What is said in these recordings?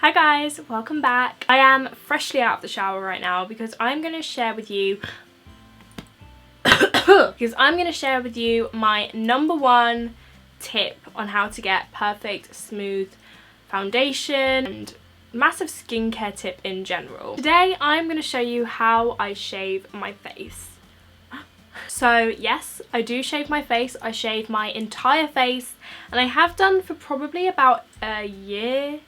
Hi guys, welcome back. I am freshly out of the shower right now because I'm going to share with you my number one tip on how to get perfect smooth foundation and massive skincare tip in general. Today I'm going to show you how I shave my face. So yes, I do shave my face. I shave my entire face and I have done for probably about a year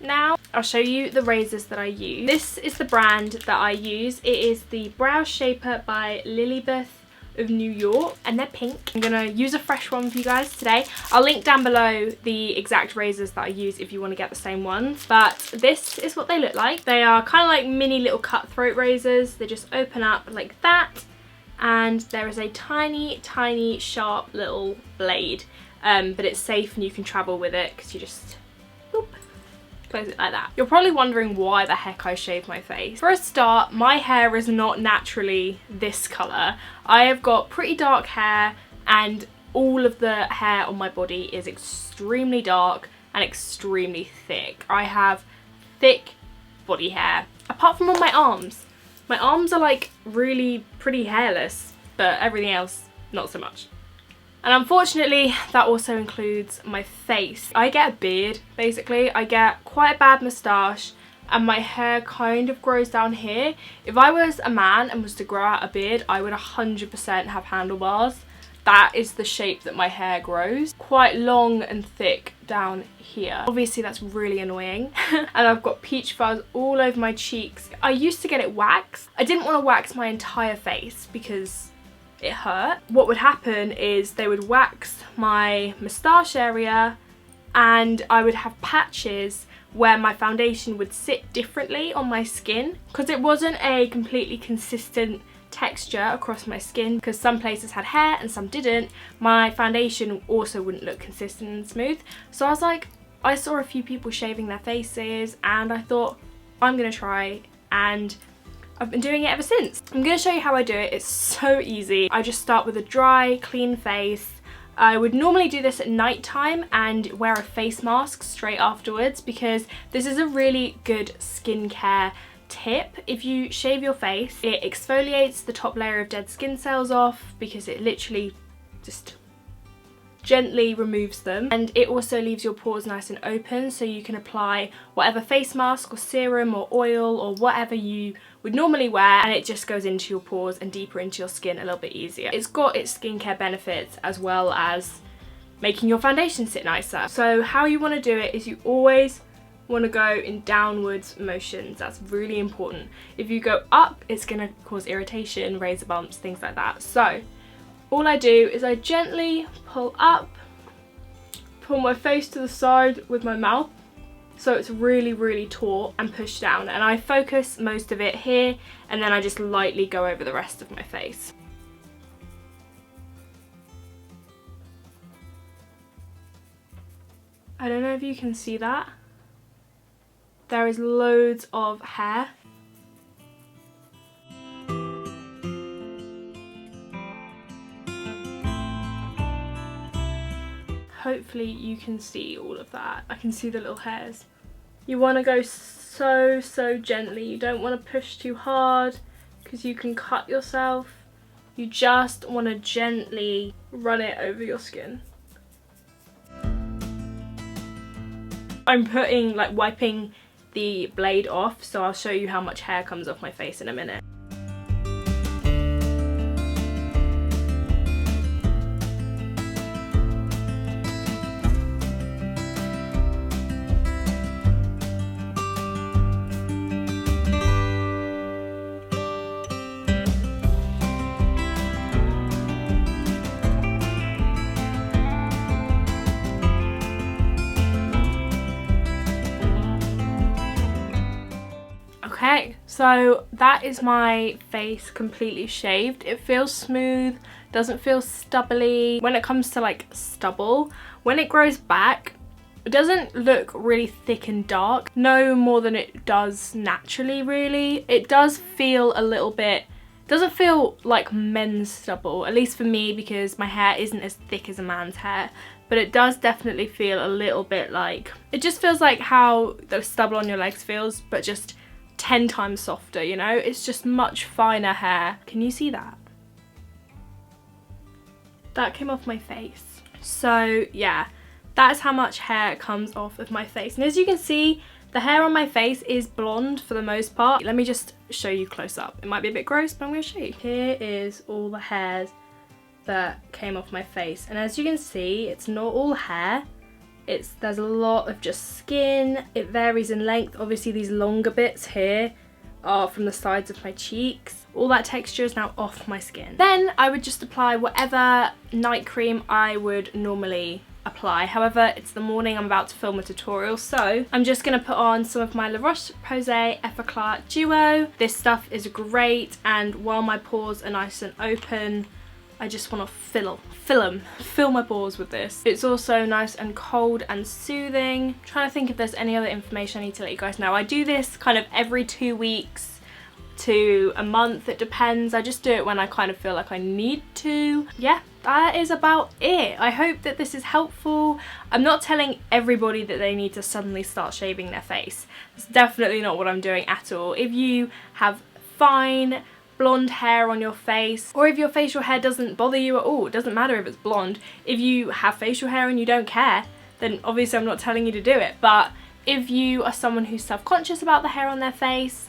now. I'll show you the razors that I use. This is the brand that I use. It is the Brow Shaper by Liverpool of New York and they're pink. I'm gonna use a fresh one for you guys today. I'll link down below the exact razors that I use if you want to get the same ones, but this is what they look like. They are kind of like mini little cutthroat razors. They just open up like that and there is a tiny sharp little blade, but it's safe and you can travel with it because you just boop, close it like that. You're probably wondering why the heck I shave my face. For a start, my hair is not naturally this colour. I have got pretty dark hair and all of the hair on my body is extremely dark and extremely thick. I have thick body hair, apart from on my arms. My arms are like really pretty hairless, but everything else, not so much. And unfortunately, that also includes my face. I get a beard, basically. I get quite a bad moustache and my hair kind of grows down here. If I was a man and was to grow out a beard, I would 100% have handlebars. That is the shape that my hair grows. Quite long and thick down here. Obviously that's really annoying. And I've got peach fuzz all over my cheeks. I used to get it waxed. I didn't want to wax my entire face because it hurt. What would happen is they would wax my moustache area and I would have patches where my foundation would sit differently on my skin because it wasn't a completely consistent texture across my skin, because some places had hair and some didn't. My foundation also wouldn't look consistent and smooth. So I was like, I saw a few people shaving their faces and I thought I'm gonna try, and I've been doing it ever since. I'm going to show you how I do it. It's so easy. I just start with a dry, clean face. I would normally do this at night time and wear a face mask straight afterwards because this is a really good skincare tip. If you shave your face, it exfoliates the top layer of dead skin cells off because it literally just gently removes them, and it also leaves your pores nice and open so you can apply whatever face mask or serum or oil or whatever you would normally wear, and it just goes into your pores and deeper into your skin a little bit easier. It's got its skincare benefits as well as making your foundation sit nicer. So how you want to do it is you always want to go in downwards motions. That's really important. If you go up, it's going to cause irritation, razor bumps, things like that. So all I do is I gently pull up, pull my face to the side with my mouth so it's really taut, and push down, and I focus most of it here and then I just lightly go over the rest of my face. I don't know if you can see that. There is loads of hair. Hopefully you can see all of that. I can see the little hairs. You want to go so gently. You don't want to push too hard because you can cut yourself. You just want to gently run it over your skin. I'm wiping the blade off, so I'll show you how much hair comes off my face in a minute. Okay, so that is my face completely shaved. It feels smooth, doesn't feel stubbly. When it comes to like stubble, when it grows back, it doesn't look really thick and dark, no more than it does naturally really. It does feel a little bit, doesn't feel like men's stubble, at least for me, because my hair isn't as thick as a man's hair, but it does definitely feel a little bit like, it just feels like how the stubble on your legs feels, but just 10 times softer, you know? It's just much finer hair. Can you see that? That came off my face. So yeah, that's how much hair comes off of my face. And as you can see, the hair on my face is blonde for the most part. Let me just show you close up. It might be a bit gross, but I'm gonna show you. Here is all the hairs that came off my face. And as you can see, it's not all hair. There's a lot of just skin. It varies in length. Obviously these longer bits here are from the sides of my cheeks. All that texture is now off my skin. Then I would just apply whatever night cream I would normally apply. However, it's the morning, I'm about to film a tutorial, so I'm just going to put on some of my La Roche-Posay Effaclar Duo. This stuff is great, and while my pores are nice and open, I just want to fill my pores with this. It's also nice and cold and soothing. I'm trying to think if there's any other information I need to let you guys know. I do this kind of every 2 weeks to a month, it depends. I just do it when I kind of feel like I need to. Yeah, that is about it. I hope that this is helpful. I'm not telling everybody that they need to suddenly start shaving their face. That's definitely not what I'm doing at all. If you have fine blonde hair on your face, or if your facial hair doesn't bother you at all, it doesn't matter if it's blonde. If you have facial hair and you don't care, then obviously I'm not telling you to do it. But if you are someone who's self-conscious about the hair on their face,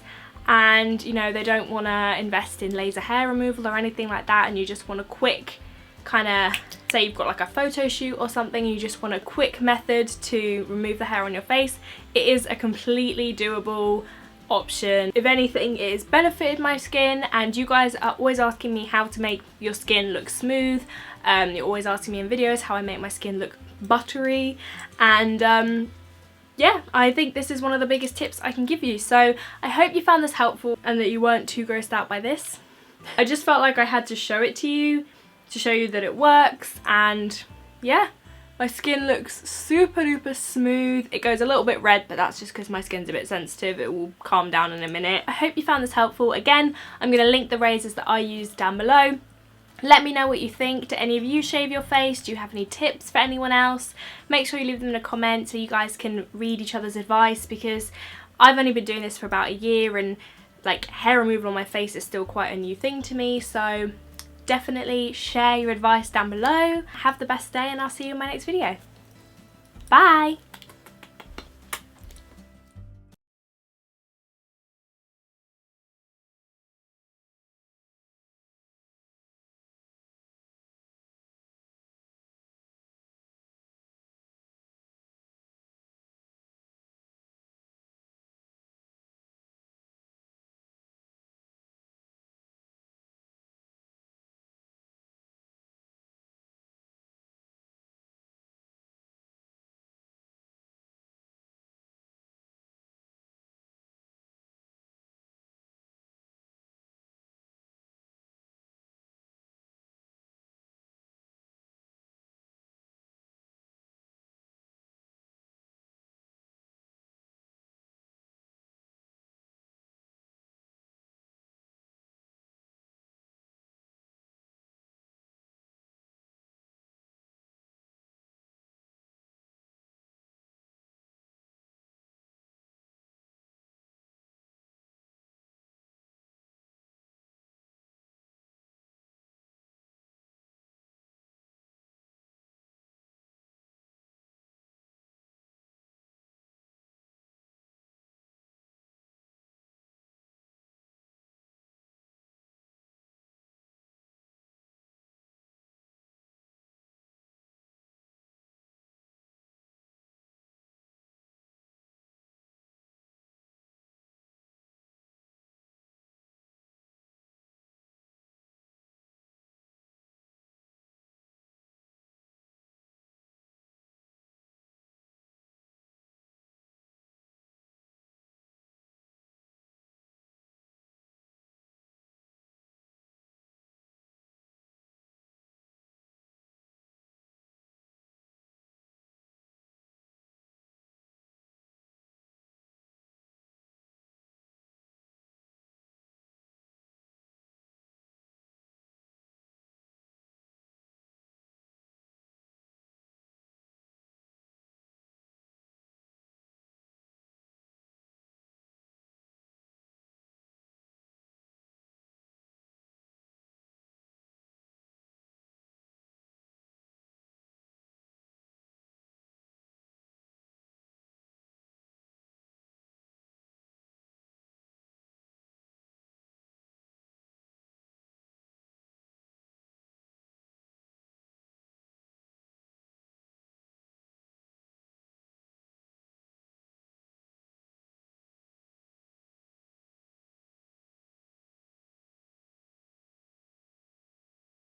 and you know, they don't want to invest in laser hair removal or anything like that, and you just want a quick kind of, say you've got like a photo shoot or something, you just want a quick method to remove the hair on your face, it is a completely doable option. If anything, it has benefited my skin, and you guys are always asking me how to make your skin look smooth. You're always asking me in videos how I make my skin look buttery, and yeah, I think this is one of the biggest tips I can give you. So I hope you found this helpful and that you weren't too grossed out by this. I just felt like I had to show it to you, to show you that it works, and yeah, my skin looks super duper smooth. It goes a little bit red, but that's just because my skin's a bit sensitive. It will calm down in a minute. I hope you found this helpful. Again, I'm going to link the razors that I use down below. Let me know what you think. Do any of you shave your face? Do you have any tips for anyone else? Make sure you leave them in a comment so you guys can read each other's advice, because I've only been doing this for about a year, and like hair removal on my face is still quite a new thing to me. So definitely share your advice down below. Have the best day, and I'll see you in my next video. Bye!